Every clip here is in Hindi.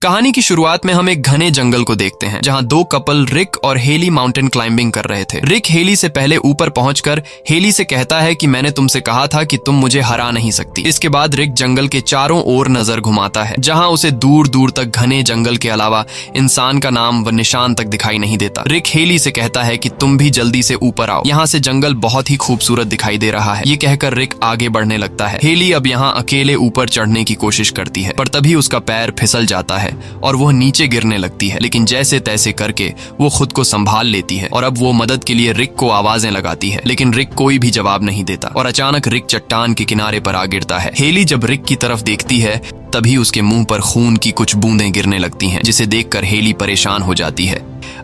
कहानी की शुरुआत में हम एक घने जंगल को देखते हैं जहां दो कपल रिक और हेली माउंटेन क्लाइंबिंग कर रहे थे। रिक हेली से पहले ऊपर पहुंचकर हेली से कहता है कि मैंने तुमसे कहा था कि तुम मुझे हरा नहीं सकती। इसके बाद रिक जंगल के चारों ओर नजर घुमाता है जहां उसे दूर दूर तक घने जंगल के अलावा इंसान का नाम व निशान तक दिखाई नहीं देता। रिक हेली से कहता है कि तुम भी जल्दी से ऊपर आओ, यहाँ से जंगल बहुत ही खूबसूरत दिखाई दे रहा है। ये कहकर रिक आगे बढ़ने लगता है। हेली अब यहाँ अकेले ऊपर चढ़ने की कोशिश करती है पर तभी उसका पैर फिसल जाता है और वह नीचे गिरने लगती है, लेकिन जैसे तैसे करके वो खुद को संभाल लेती है और अब वो मदद के लिए रिक को आवाजें लगाती है, लेकिन रिक कोई भी जवाब नहीं देता और अचानक रिक चट्टान के किनारे पर आ गिरता है। हेली जब रिक की तरफ देखती है तभी उसके मुंह पर खून की कुछ बूंदें गिरने लगती हैं, जिसे देखकर हेली परेशान हो जाती है।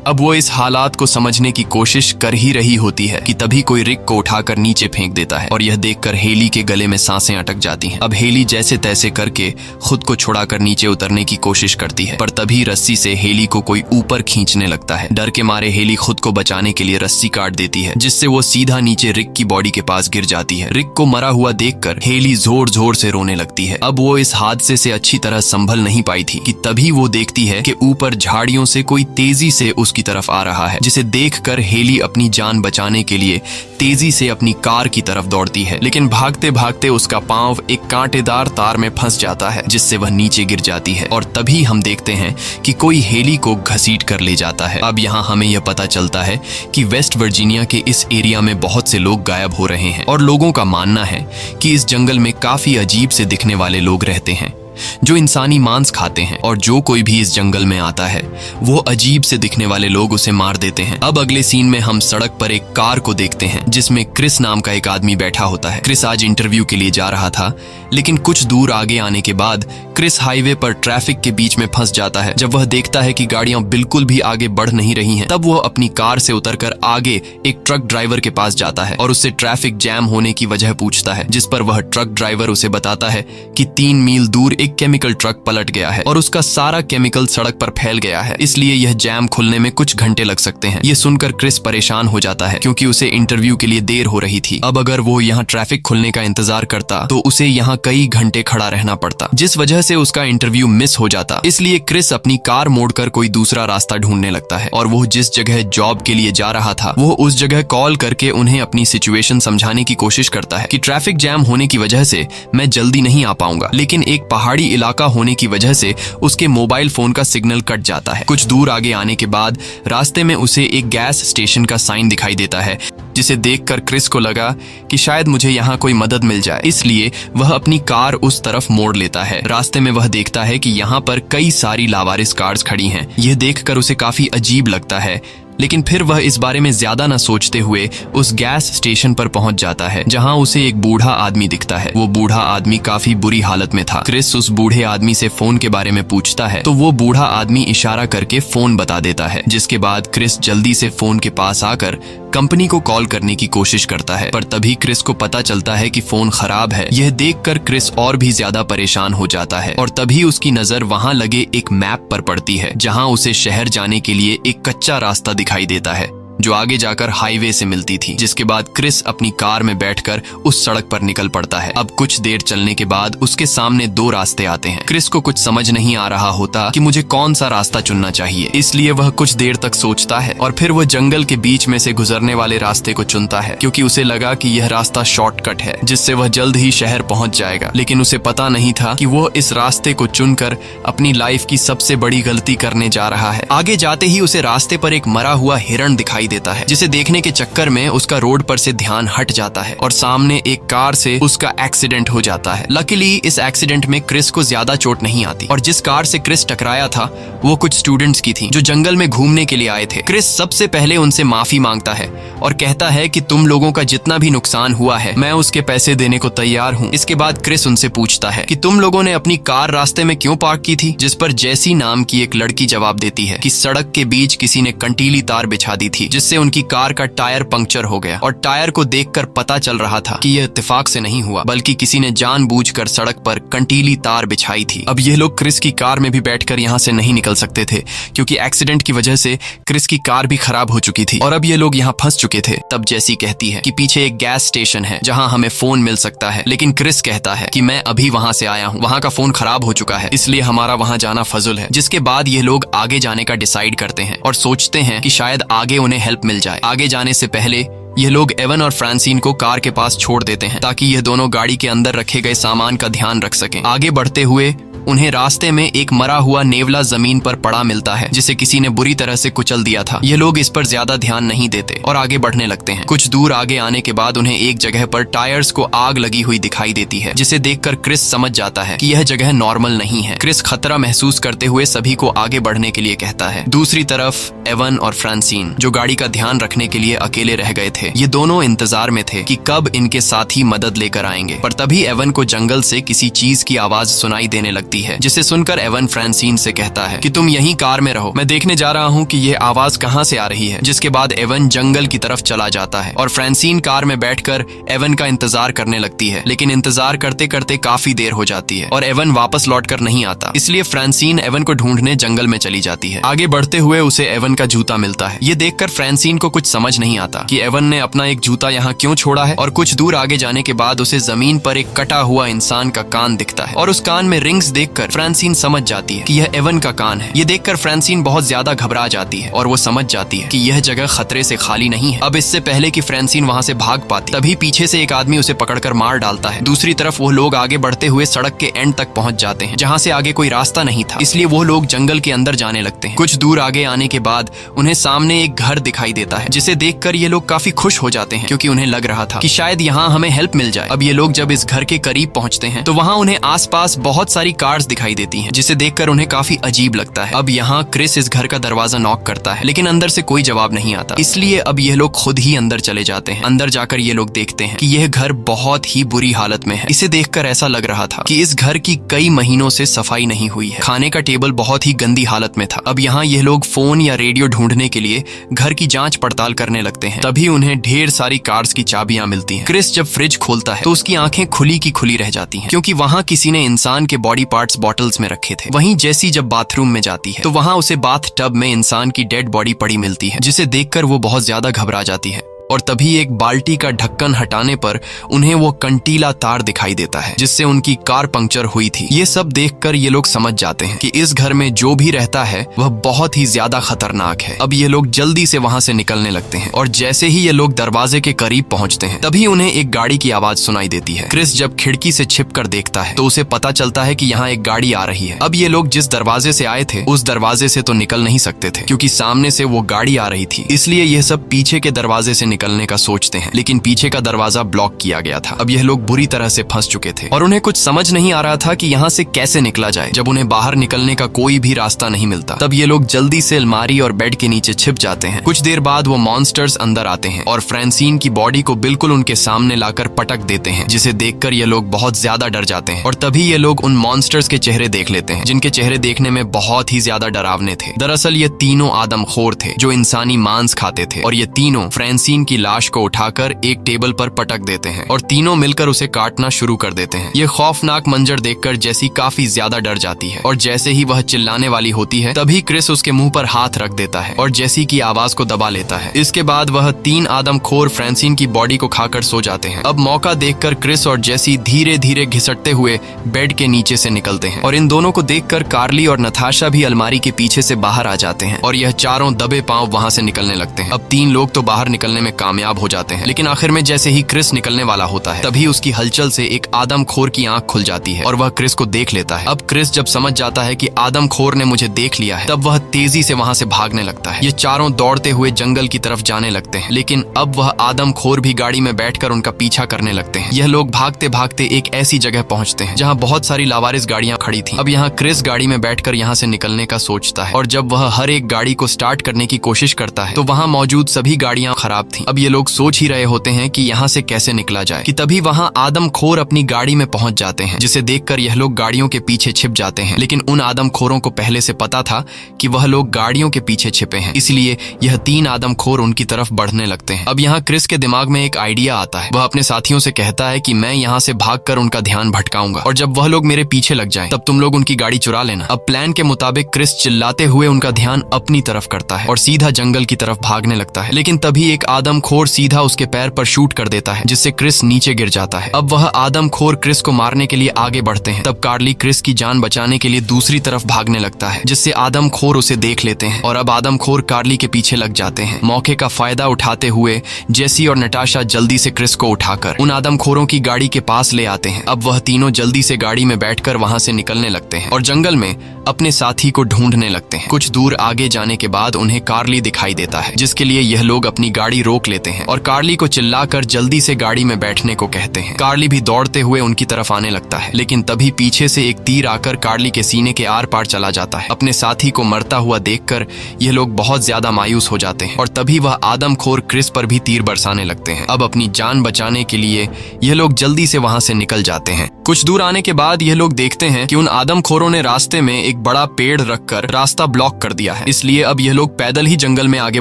अब वो इस हालात को समझने की कोशिश कर ही रही होती है कि तभी कोई रिक को उठाकर नीचे फेंक देता है और यह देखकर हेली के गले में सांसें अटक जाती हैं। अब हेली जैसे तैसे करके खुद को छुड़ाकर नीचे उतरने की कोशिश करती है पर तभी रस्सी से हेली को कोई ऊपर खींचने लगता है। डर के मारे हेली खुद को बचाने के लिए रस्सी काट देती है जिससे वो सीधा नीचे रिक की बॉडी के पास गिर जाती है। रिक को मरा हुआ देखकर हेली जोर जोर से रोने लगती है। अब वो इस हादसे से अच्छी तरह संभल नहीं पाई थी कि तभी वो देखती है कि ऊपर झाड़ियों से कोई तेजी से उसकी तरफ आ रहा है, जिसे देखकर हेली अपनी जान बचाने के लिए तेजी से अपनी कार की तरफ दौड़ती है, लेकिन भागते भागते उसका पांव एक कांटेदार तार में फंस जाता है जिससे वह नीचे गिर जाती है और तभी हम देखते हैं कि कोई हेली को घसीट कर ले जाता है। अब यहाँ हमें यह पता चलता है कि वेस्ट वर्जीनिया के इस एरिया में बहुत से लोग गायब हो रहे हैं और लोगों का मानना है कि इस जंगल में काफी अजीब से दिखने वाले लोग रहते हैं जो इंसानी मांस खाते हैं और जो कोई भी इस जंगल में आता है वो अजीब से दिखने वाले लोग उसे मार देते हैं। अब अगले सीन में हम सड़क पर एक कार को देखते हैं जिसमें क्रिस नाम का एक आदमी बैठा होता है। क्रिस आज इंटरव्यू के लिए जा रहा था, लेकिन कुछ दूर आगे आने के बाद क्रिस हाईवे पर ट्रैफिक के बीच में फंस जाता है। जब वह देखता है कि गाड़ियां बिल्कुल भी आगे बढ़ नहीं रही हैं, तब वह अपनी कार से उतरकर आगे एक ट्रक ड्राइवर के पास जाता है और उससे ट्रैफिक जैम होने की वजह पूछता है, जिस पर वह ट्रक ड्राइवर उसे बताता है कि 3 मील दूर एक केमिकल ट्रक पलट गया है और उसका सारा केमिकल सड़क पर फैल गया है, इसलिए यह जैम खुलने में कुछ घंटे लग सकते हैं। यह सुनकर क्रिस परेशान हो जाता है क्योंकि उसे इंटरव्यू के लिए देर हो रही थी। अब अगर वो यहाँ ट्रैफिक खुलने का इंतजार करता तो उसे यहाँ कई घंटे खड़ा रहना पड़ता, जिस वजह से उसका इंटरव्यू मिस हो जाता। इसलिए क्रिस अपनी कार मोड़कर कोई दूसरा रास्ता ढूंढने लगता है और वो जिस जगह जॉब के लिए जा रहा था वो उस जगह कॉल करके उन्हें अपनी सिचुएशन समझाने की कोशिश करता है कि ट्रैफिक जैम होने की वजह से मैं जल्दी नहीं आ पाऊंगा, लेकिन एक पहाड़ी इलाका होने की वजह से उसके मोबाइल फोन का सिग्नल कट जाता है। कुछ दूर आगे आने के बाद रास्ते में उसे एक गैस स्टेशन का साइन दिखाई देता है, जिसे देखकर क्रिस को लगा कि शायद मुझे यहाँ कोई मदद मिल जाए, इसलिए वह अपनी कार उस तरफ मोड़ लेता है। रास्ते में वह देखता है कि यहाँ पर कई सारी लावारिस कार्स खड़ी हैं। यह देखकर उसे काफी अजीब लगता है, लेकिन फिर वह इस बारे में ज्यादा न सोचते हुए उस गैस स्टेशन पर पहुंच जाता है जहां उसे एक बूढ़ा आदमी दिखता है। वो बूढ़ा आदमी काफी बुरी हालत में था। क्रिस उस बूढ़े आदमी से फोन के बारे में पूछता है तो वो बूढ़ा आदमी इशारा करके फोन बता देता है, जिसके बाद क्रिस जल्दी से फोन के पास आकर कंपनी को कॉल करने की कोशिश करता है पर तभी क्रिस को पता चलता है कि फोन खराब है। यह देखकर क्रिस और भी ज्यादा परेशान हो जाता है और तभी उसकी नजर वहां लगे एक मैप पर पड़ती है जहां उसे शहर जाने के लिए एक कच्चा रास्ता दिखाई देता है जो आगे जाकर हाईवे से मिलती थी, जिसके बाद क्रिस अपनी कार में बैठकर उस सड़क पर निकल पड़ता है। अब कुछ देर चलने के बाद उसके सामने 2 रास्ते आते हैं। क्रिस को कुछ समझ नहीं आ रहा होता कि मुझे कौन सा रास्ता चुनना चाहिए, इसलिए वह कुछ देर तक सोचता है और फिर वह जंगल के बीच में से गुजरने वाले रास्ते को चुनता है क्योंकि उसे लगा कि यह रास्ता शॉर्टकट है जिससे वह जल्द ही शहर पहुंच जाएगा। लेकिन उसे पता नहीं था कि वह इस रास्ते को चुनकर अपनी लाइफ की सबसे बड़ी गलती करने जा रहा है। आगे जाते ही उसे रास्ते पर एक मरा हुआ हिरण दिखाई देता है, जिसे देखने के चक्कर में उसका रोड पर से ध्यान हट जाता है और सामने एक कार से उसका एक्सीडेंट हो जाता है। लकीली इस एक्सीडेंट में क्रिस को ज्यादा चोट नहीं आती और जिस कार से क्रिस टकराया था वो कुछ स्टूडेंट्स की थी जो जंगल में घूमने के लिए आए थे। क्रिस सबसे पहले उनसे माफी मांगता है और कहता है कि तुम लोगों का जितना भी नुकसान हुआ है मैं उसके पैसे देने को तैयार हूँ। इसके बाद क्रिस उनसे पूछता है कि तुम लोगों ने अपनी कार रास्ते में क्यों पार्क की थी, जिस पर जैसी नाम की एक लड़की जवाब देती है कि सड़क के बीच किसी ने कंटीली तार बिछा दी थी जिससे उनकी कार का टायर पंक्चर हो गया और टायर को देखकर पता चल रहा था कि यह इत्तेफाक से नहीं हुआ बल्कि किसी ने जानबूझकर सड़क पर कंटीली तार बिछाई थी। अब ये लोग क्रिस की कार में भी बैठकर यहाँ से नहीं निकल सकते थे क्योंकि एक्सीडेंट की वजह से क्रिस की कार भी खराब हो चुकी थी और अब ये लोग यहाँ फंस चुके थे। तब जेसी कहती है कि पीछे एक गैस स्टेशन है जहाँ हमें फोन मिल सकता है, लेकिन क्रिस कहता है कि मैं अभी वहाँ से आया हूँ, वहाँ का फोन खराब हो चुका है, इसलिए हमारा वहाँ जाना फजुल है। जिसके बाद ये लोग आगे जाने का डिसाइड करते हैं और सोचते हैं कि शायद आगे उन्हें हेल्प मिल जाए। आगे जाने से पहले ये लोग एवन और फ्रांसिन को कार के पास छोड़ देते हैं ताकि यह दोनों गाड़ी के अंदर रखे गए सामान का ध्यान रख सकें। आगे बढ़ते हुए उन्हें रास्ते में एक मरा हुआ नेवला जमीन पर पड़ा मिलता है जिसे किसी ने बुरी तरह से कुचल दिया था। ये लोग इस पर ज्यादा ध्यान नहीं देते और आगे बढ़ने लगते हैं। कुछ दूर आगे आने के बाद उन्हें एक जगह पर टायर्स को आग लगी हुई दिखाई देती है जिसे देखकर क्रिस समझ जाता है कि यह जगह नॉर्मल नहीं है। क्रिस खतरा महसूस करते हुए सभी को आगे बढ़ने के लिए कहता है। दूसरी तरफ एवन और फ्रांसिन जो गाड़ी का ध्यान रखने के लिए अकेले रह गए थे, ये दोनों इंतजार में थे कि कब इनके साथी मदद लेकर आएंगे। पर तभी एवन को जंगल से किसी चीज की आवाज सुनाई देने लगती है जिसे सुनकर एवन फ्रांसिन से कहता है कि तुम यहीं कार में रहो, मैं देखने जा रहा हूँ कि यह आवाज कहाँ से आ रही है। जिसके बाद एवन जंगल की तरफ चला जाता है और फ्रांसिन कार में बैठकर एवन का इंतजार करने लगती है, लेकिन इंतजार करते करते काफी देर हो जाती है और एवन वापस लौटकर नहीं आता। इसलिए फ्रांसिन एवन को ढूंढने जंगल में चली जाती है। आगे बढ़ते हुए उसे एवन का जूता मिलता है। ये देखकर फ्रांसिन को कुछ समझ नहीं आता कि एवन ने अपना एक जूता यहाँ क्यों छोड़ा है और कुछ दूर आगे जाने के बाद उसे जमीन पर एक कटा हुआ इंसान का कान दिखता है और उस कान में रिंग्स देखकर फ्रांसिन समझ जाती है कि यह एवन का कान है। ये देखकर फ्रांसिन बहुत ज्यादा घबरा जाती है और वो समझ जाती है कि यह जगह खतरे से खाली नहीं है। अब इससे पहले कि फ्रांसिन वहां से भाग पाती तभी पीछे से एक आदमी उसे पकड़कर मार डालता है। दूसरी तरफ वो लोग आगे बढ़ते हुए सड़क के एंड तक पहुंच जाते हैं जहां से आगे कोई रास्ता नहीं था, इसलिए वो लोग जंगल के अंदर जाने लगते हैं। कुछ दूर आगे आने के बाद उन्हें सामने एक घर दिखाई देता है जिसे देखकर ये लोग काफी खुश हो जाते हैं क्योंकि उन्हें लग रहा था कि शायद यहाँ हमें हेल्प मिल जाए। अब ये लोग जब इस घर के करीब पहुंचते हैं तो वहाँ उन्हें आसपास बहुत सारी कार्स दिखाई देती हैं जिसे देखकर उन्हें काफी अजीब लगता है। अब यहाँ क्रिस इस घर का दरवाजा नॉक करता है लेकिन अंदर से कोई जवाब नहीं आता, इसलिए अब ये लोग खुद ही अंदर चले जाते हैं। अंदर जाकर ये लोग देखते हैं कि यह घर बहुत ही बुरी हालत में है। इसे देखकर ऐसा लग रहा था कि इस घर की कई महीनों से सफाई नहीं हुई है। खाने का टेबल बहुत ही गंदी हालत में था। अब यहाँ ये लोग फोन या रेडियो ढूंढने के लिए घर की जांच पड़ताल करने लगते हैं। तभी उन्हें ढेर सारी कार्स की चाबियां मिलती हैं। क्रिस जब फ्रिज खोलता है तो उसकी आंखें खुली की खुली रह जाती हैं क्योंकि वहाँ किसी ने इंसान के बॉडी पार्ट्स बॉटल्स में रखे थे। वहीं जेसी जब बाथरूम में जाती है तो वहाँ उसे बाथ टब में इंसान की डेड बॉडी पड़ी मिलती है जिसे देखकर वो बहुत ज्यादा घबरा जाती है। और तभी एक बाल्टी का ढक्कन हटाने पर उन्हें वो कंटीला तार दिखाई देता है जिससे उनकी कार पंक्चर हुई थी। ये सब देखकर ये लोग समझ जाते हैं कि इस घर में जो भी रहता है वह बहुत ही ज्यादा खतरनाक है। अब ये लोग जल्दी से वहां से निकलने लगते हैं और जैसे ही ये लोग दरवाजे के करीब पहुंचते हैं तभी उन्हें एक गाड़ी की आवाज सुनाई देती है। क्रिस जब खिड़की से छिपकर देखता है तो उसे पता चलता है कि यहाँ एक गाड़ी आ रही है। अब ये लोग जिस दरवाजे से आए थे उस दरवाजे से तो निकल नहीं सकते थे क्योंकि सामने से वो गाड़ी आ रही थी, इसलिए यह सब पीछे के दरवाजे से निकलने का सोचते हैं, लेकिन पीछे का दरवाजा ब्लॉक किया गया था। अब यह लोग बुरी तरह से फंस चुके थे और उन्हें कुछ समझ नहीं आ रहा था कि यहाँ से कैसे निकला जाए। जब उन्हें बाहर निकलने का कोई भी रास्ता नहीं मिलता तब ये लोग जल्दी से अलमारी और बेड के नीचे छिप जाते हैं। कुछ देर बाद वो मॉन्स्टर्स अंदर आते हैं और फ्रांसिन की बॉडी को बिल्कुल उनके सामने लाकर पटक देते हैं जिसे देखकर ये लोग बहुत ज्यादा डर जाते हैं। और तभी ये लोग उन मॉन्स्टर्स के चेहरे देख लेते हैं जिनके चेहरे देखने में बहुत ही ज्यादा डरावने थे। दरअसल ये तीनों आदमखोर थे जो इंसानी मांस खाते थे और ये तीनों फ्रांसिन की लाश को उठाकर एक टेबल पर पटक देते हैं और तीनों मिलकर उसे काटना शुरू कर देते हैं। ये खौफनाक मंजर देखकर जेसी काफी ज्यादा डर जाती है और जैसे ही वह चिल्लाने वाली होती है तभी क्रिस उसके मुंह पर हाथ रख देता है और जेसी की आवाज को दबा लेता है। इसके बाद वह तीन आदमखोर फ्रांसिन की बॉडी को खाकर सो जाते हैं। अब मौका देखकर क्रिस और जेसी धीरे धीरे घिसटते हुए बेड के नीचे से निकलते हैं और इन दोनों को देखकर कार्ली और नताशा भी अलमारी के पीछे से बाहर आ जाते हैं और यह चारों दबे पांव वहां से निकलने लगते हैं। अब तीन लोग तो बाहर निकलने में कामयाब हो जाते हैं, लेकिन आखिर में जैसे ही क्रिस निकलने वाला होता है तभी उसकी हलचल से एक आदमखोर की आंख खुल जाती है और वह क्रिस को देख लेता है। अब क्रिस जब समझ जाता है कि आदमखोर ने मुझे देख लिया है तब वह तेजी से वहां से भागने लगता है। ये चारों दौड़ते हुए जंगल की तरफ जाने लगते हैं, लेकिन अब वह आदमखोर भी गाड़ी में बैठकर उनका पीछा करने लगते हैं। यह लोग भागते भागते एक ऐसी जगह पहुंचते हैं जहां बहुत सारी लावारिस गाड़ियां खड़ी थी। अब यहाँ क्रिस गाड़ी में बैठकर यहाँ से निकलने का सोचता है और जब वह हर एक गाड़ी को स्टार्ट करने की कोशिश करता है तो वहां मौजूद सभी गाड़ियां खराब थी। अब ये लोग सोच ही रहे होते हैं कि यहाँ से कैसे निकला जाए कि तभी वहाँ आदमखोर अपनी गाड़ी में पहुंच जाते हैं, जिसे देखकर यह लोग गाड़ियों के पीछे छिप जाते हैं। लेकिन उन आदमखोरों को पहले से पता था कि वह लोग गाड़ियों के पीछे छिपे हैं, इसलिए यह 3 आदमखोर उनकी तरफ बढ़ने लगते हैं। अब यहाँ क्रिस के दिमाग में एक आइडिया आता है। वह अपने साथियों से कहता है कि मैं यहाँ से भागकर उनका ध्यान भटकाऊंगा और जब वह लोग मेरे पीछे लग जाएं, तब तुम लोग उनकी गाड़ी चुरा लेना। अब प्लान के मुताबिक क्रिस चिल्लाते हुए उनका ध्यान अपनी तरफ करता है और सीधा जंगल की तरफ भागने लगता है। लेकिन तभी एक आदमखोर सीधा उसके पैर पर शूट कर देता है, जिससे क्रिस नीचे गिर जाता है। अब वह आदमखोर क्रिस को मारने के लिए आगे बढ़ते हैं। तब कार्ली क्रिस की जान बचाने के लिए दूसरी तरफ भागने लगता है, जिससे आदमखोर उसे देख लेते हैं और अब आदमखोर कार्ली के पीछे लग जाते हैं। मौके का फायदा उठाते हुए जेसी और नटाशा जल्दी से क्रिस को उठाकर उन आदमखोरों की गाड़ी के पास ले आते हैं। अब वह तीनों जल्दी से गाड़ी में बैठकर वहां से निकलने लगते हैं और जंगल में अपने साथी को ढूंढने लगते हैं। कुछ दूर आगे जाने के बाद उन्हें कार्ली दिखाई देता है, जिसके लिए यह लोग अपनी गाड़ी रोक लेते हैं और कार्ली को चिल्लाकर जल्दी से गाड़ी में बैठने को कहते हैं। कार्ली भी दौड़ते हुए उनकी तरफ आने लगता है, लेकिन तभी पीछे से एक तीर आकर कार्ली के सीने के आर पार चला जाता है। अपने साथी को मरता हुआ देखकर यह लोग बहुत ज्यादा मायूस हो जाते हैं और तभी वह आदमखोर क्रिस पर भी तीर बरसाने लगते हैं। अब अपनी जान बचाने के लिए यह लोग जल्दी से वहां से निकल जाते हैं। कुछ दूर आने के बाद यह लोग देखते हैं कि उन आदमखोरों ने रास्ते में एक बड़ा पेड़ रखकर रास्ता ब्लॉक कर दिया है, इसलिए अब यह लोग पैदल ही जंगल में आगे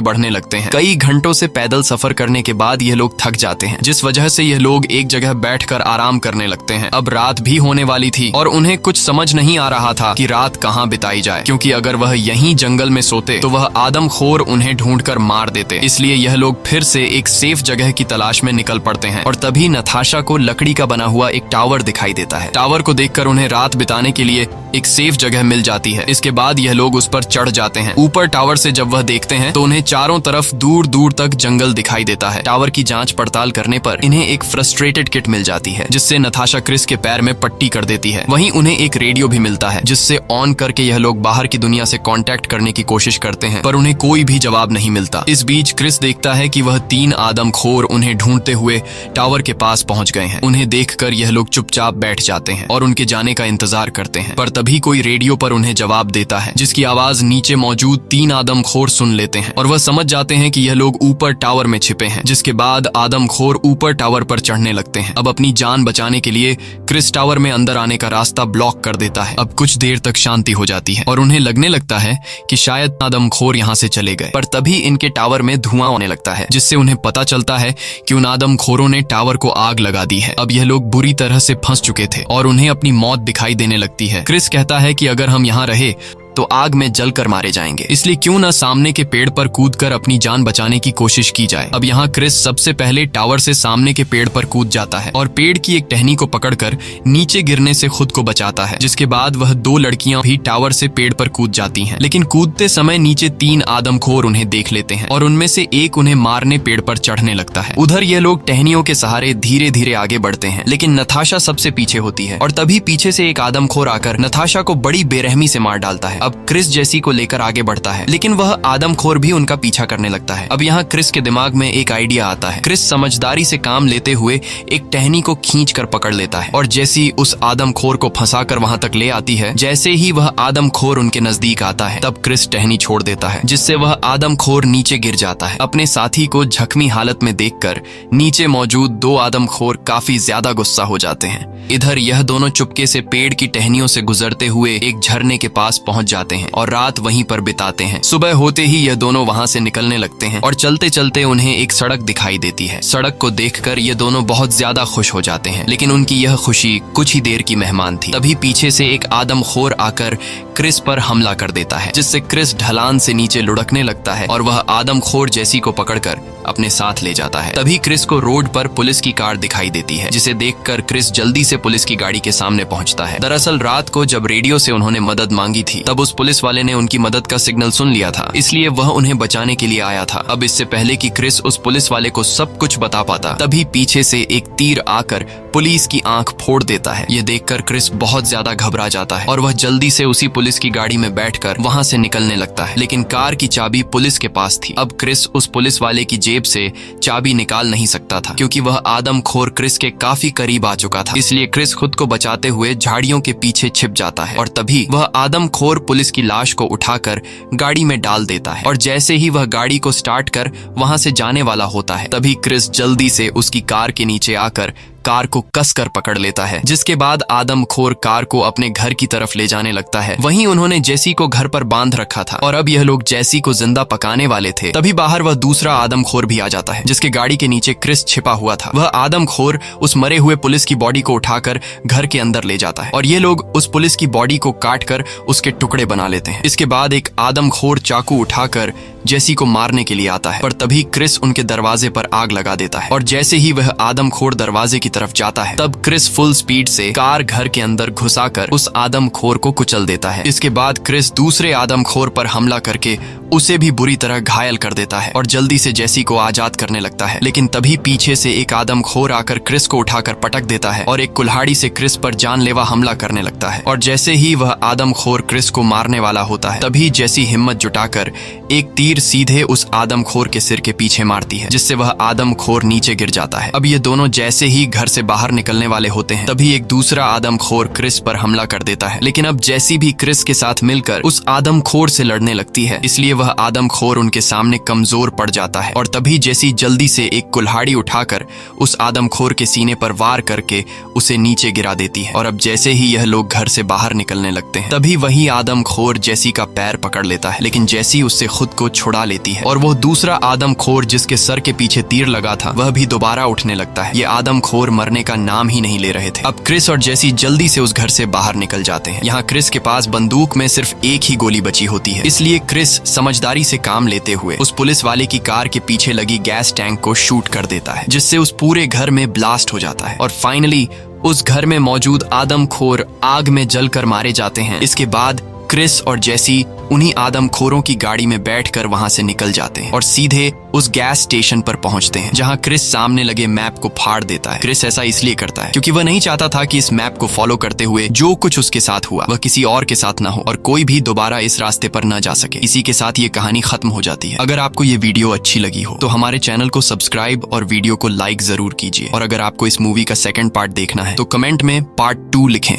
बढ़ने लगते हैं। कई घंटों से पैदल सफर करने के बाद यह लोग थक जाते हैं, जिस वजह से यह लोग एक जगह बैठकर आराम करने लगते हैं। अब रात भी होने वाली थी और उन्हें कुछ समझ नहीं आ रहा था कि रात कहाँ बिताई जाए, क्योंकि अगर वह यहीं जंगल में सोते तो वह आदमखोर उन्हें ढूंढकर मार देते। इसलिए यह लोग फिर से एक सेफ जगह की तलाश में निकल पड़ते हैं और तभी नताशा को लकड़ी का बना हुआ एक टावर दिखाई देता है। टावर को देखकर उन्हें रात बिताने के लिए एक सेफ जगह मिल जाती है। इसके बाद यह लोग उस पर चढ़ जाते हैं। ऊपर टावर से जब वह देखते हैं तो उन्हें चारों तरफ दूर दूर तक जंगल दिखाई देता है। टावर की जांच पड़ताल करने पर इन्हें एक फ्रस्ट्रेटेड किट मिल जाती है, जिससे नताशा क्रिस के पैर में पट्टी कर देती है। वहीं उन्हें एक रेडियो भी मिलता है, जिससे ऑन करके यह लोग बाहर की दुनिया से कांटेक्ट करने की कोशिश करते हैं, पर उन्हें कोई भी जवाब नहीं मिलता। इस बीच क्रिस देखता है कि वह 3 आदमखोर उन्हें ढूंढते हुए टावर के पास पहुंच गए हैं। उन्हें देखकर यह लोग चुपचाप बैठ जाते हैं और उनके जाने का इंतजार करते हैं, पर तभी कोई रेडियो पर उन्हें जवाब देता है, जिसकी आवाज नीचे मौजूद 3 आदमखोर सुन लेते हैं और वह समझ जाते हैं कि यह लोग ऊपर टावर में छिपे हैं। जिसके बाद आदमखोर ऊपर टावर पर चढ़ने लगते हैं। अब अपनी जान बचाने के लिए क्रिस टावर में अंदर आने का रास्ता ब्लॉक कर देता है। अब कुछ देर तक शांति हो जाती है और उन्हें लगने लगता है कि शायद आदमखोर यहाँ से चले गए, पर तभी इनके टावर में धुआं होने लगता है, जिससे उन्हें पता चलता है कि उन आदमखोरों ने टावर को आग लगा दी है। अब यह लोग बुरी तरह से फंस चुके थे और उन्हें अपनी मौत दिखाई देने लगती है। क्रिस कहता है कि अगर हम यहाँ रहे तो आग में जलकर मारे जाएंगे, इसलिए क्यों न सामने के पेड़ पर कूदकर अपनी जान बचाने की कोशिश की जाए। अब यहाँ क्रिस सबसे पहले टावर से सामने के पेड़ पर कूद जाता है और पेड़ की एक टहनी को पकड़कर नीचे गिरने से खुद को बचाता है। जिसके बाद वह 2 लड़कियां भी टावर से पेड़ पर कूद जाती हैं, लेकिन कूदते समय नीचे 3 आदमखोर उन्हें देख लेते हैं और उनमें से एक उन्हें मारने पेड़ पर चढ़ने लगता है। उधर ये लोग टहनियों के सहारे धीरे धीरे आगे बढ़ते हैं, लेकिन नताशा सबसे पीछे होती है और तभी पीछे से एक आदमखोर आकर नताशा को बड़ी बेरहमी से मार डालता है। अब क्रिस जेसी को लेकर आगे बढ़ता है, लेकिन वह आदमखोर भी उनका पीछा करने लगता है। अब यहाँ क्रिस के दिमाग में एक आइडिया आता है। क्रिस समझदारी से काम लेते हुए एक टहनी को खींचकर पकड़ लेता है और जेसी उस आदमखोर को फंसाकर वहां तक ले आती है। जैसे ही वह आदमखोर उनके नजदीक आता है, तब क्रिस टहनी छोड़ देता है, जिससे वह आदमखोर नीचे गिर जाता है। अपने साथी को जख्मी हालत में देखकर नीचे मौजूद 2 आदमखोर काफी ज्यादा गुस्सा हो जाते हैं। इधर यह दोनों चुपके से पेड़ की टहनियों से गुजरते हुए एक झरने के पास पहुंच जाते हैं और रात वहीं पर बिताते हैं। सुबह होते ही यह दोनों वहां से निकलने लगते हैं और चलते चलते उन्हें एक सड़क दिखाई देती है। सड़क को देखकर ये दोनों बहुत ज्यादा खुश हो जाते हैं, लेकिन उनकी यह खुशी कुछ ही देर की मेहमान थी। तभी पीछे से एक आदमखोर आकर क्रिस पर हमला कर देता है, जिससे क्रिस ढलान से नीचे लुढ़कने लगता है और वह आदमखोर जेसी को पकड़कर अपने साथ ले जाता है। तभी क्रिस को रोड पर पुलिस की कार दिखाई देती है, जिसे देखकर क्रिस जल्दी से पुलिस की गाड़ी के सामने पहुंचता है। दरअसल रात को जब रेडियो से उन्होंने मदद मांगी थी, तब उस पुलिस वाले ने उनकी मदद का सिग्नल सुन लिया था, इसलिए वह उन्हें बचाने के लिए आया था। अब इससे पहले कि क्रिस उस पुलिस वाले को सब कुछ बता पाता, तभी पीछे से एक तीर आकर पुलिस की आंख फोड़ देता है। ये देखकर क्रिस बहुत ज्यादा घबरा जाता है और वह जल्दी से उसी पुलिस की गाड़ी में बैठकर वहां से निकलने लगता है, लेकिन कार की चाबी पुलिस के पास थी। अब क्रिस उस पुलिस वाले की जेब जेब से चाबी निकाल नहीं सकता था क्योंकि वह आदमखोर क्रिस के काफी करीब आ चुका था। इसलिए क्रिस खुद को बचाते हुए झाड़ियों के पीछे छिप जाता है और तभी वह आदमखोर पुलिस की लाश को उठाकर गाड़ी में डाल देता है। और जैसे ही वह गाड़ी को स्टार्ट कर वहां से जाने वाला होता है तभी क्रिस जल्दी से उसकी कार के नीचे आकर कार को कसकर पकड़ लेता है, जिसके बाद आदमखोर कार को अपने घर की तरफ ले जाने लगता है। वहीं उन्होंने जेसी को घर पर बांध रखा था और अब यह लोग जेसी को जिंदा पकाने वाले थे। तभी बाहर वह दूसरा आदमखोर भी आ जाता है जिसके गाड़ी के नीचे क्रिस छिपा हुआ था। वह आदमखोर उस मरे हुए पुलिस की बॉडी को उठाकर घर के अंदर ले जाता है और ये लोग उस पुलिस की बॉडी को काटकर उसके टुकड़े बना लेते हैं। इसके बाद एक आदमखोर चाकू उठाकर जेसी को मारने के लिए आता है, पर तभी क्रिस उनके दरवाजे पर आग लगा देता है और जैसे ही वह आदमखोर दरवाजे की तरफ जाता है तब क्रिस फुल स्पीड से कार घर के अंदर घुसाकर उस आदमखोर को कुचल देता है। इसके बाद क्रिस दूसरे आदमखोर पर हमला करके उसे भी बुरी तरह घायल कर देता है और जल्दी से जेसी को आजाद करने लगता है। लेकिन तभी पीछे से एक आदमखोर आकर क्रिस को उठाकर पटक देता है और एक कुल्हाड़ी से क्रिस पर जानलेवा हमला करने लगता है। और जैसे ही वह आदमखोर क्रिस को मारने वाला होता है तभी जेसी हिम्मत जुटाकर एक तीर सीधे उस आदमखोर के सिर के पीछे मारती है, जिससे वह आदमखोर नीचे गिर जाता है। अब ये दोनों जैसे ही घर से बाहर निकलने वाले होते हैं तभी एक दूसरा आदमखोर क्रिस पर हमला कर देता है। लेकिन अब जेसी भी क्रिस के साथ मिलकर उस आदमखोर से लड़ने लगती है, इसलिए वह आदमखोर उनके सामने कमजोर पड़ जाता है। और तभी जेसी जल्दी से एक कुल्हाड़ी उठाकर उस आदमखोर के सीने पर वार करके उसे नीचे गिरा देती है। और अब जैसे ही यह लोग घर से बाहर निकलने लगते हैं तभी वही आदमखोर जेसी का पैर पकड़ लेता है, लेकिन जेसी उससे खुद को छुड़ा लेती है और वो दूसरा आदमखोर जिसके सर के पीछे तीर लगा था वह भी दोबारा उठने लगता है। ये आदमखोर मरने का नाम ही नहीं ले रहे थे। अब क्रिस और जेसी जल्दी से उस घर से बाहर निकल जाते हैं। यहाँ क्रिस के पास बंदूक में सिर्फ एक ही गोली बची होती है, इसलिए क्रिस समझदारी से काम लेते हुए उस पुलिस वाले की कार के पीछे लगी गैस टैंक को शूट कर देता है, जिससे उस पूरे घर में ब्लास्ट हो जाता है और फाइनली उस घर में मौजूद आदमखोर आग में जलकर मारे जाते हैं। इसके बाद क्रिस और जेसी उन्हीं आदमखोरों की गाड़ी में बैठकर वहां से निकल जाते हैं और सीधे उस गैस स्टेशन पर पहुंचते हैं, जहां क्रिस सामने लगे मैप को फाड़ देता है। क्रिस ऐसा इसलिए करता है क्योंकि वह नहीं चाहता था कि इस मैप को फॉलो करते हुए जो कुछ उसके साथ हुआ वह किसी और के साथ ना हो और कोई भी दोबारा इस रास्ते पर न जा सके। इसी के साथ ये कहानी खत्म हो जाती है। अगर आपको ये वीडियो अच्छी लगी हो तो हमारे चैनल को सब्सक्राइब और वीडियो को लाइक जरूर कीजिए और अगर आपको इस मूवी का सेकंड पार्ट देखना है तो कमेंट में पार्ट 2 लिखें।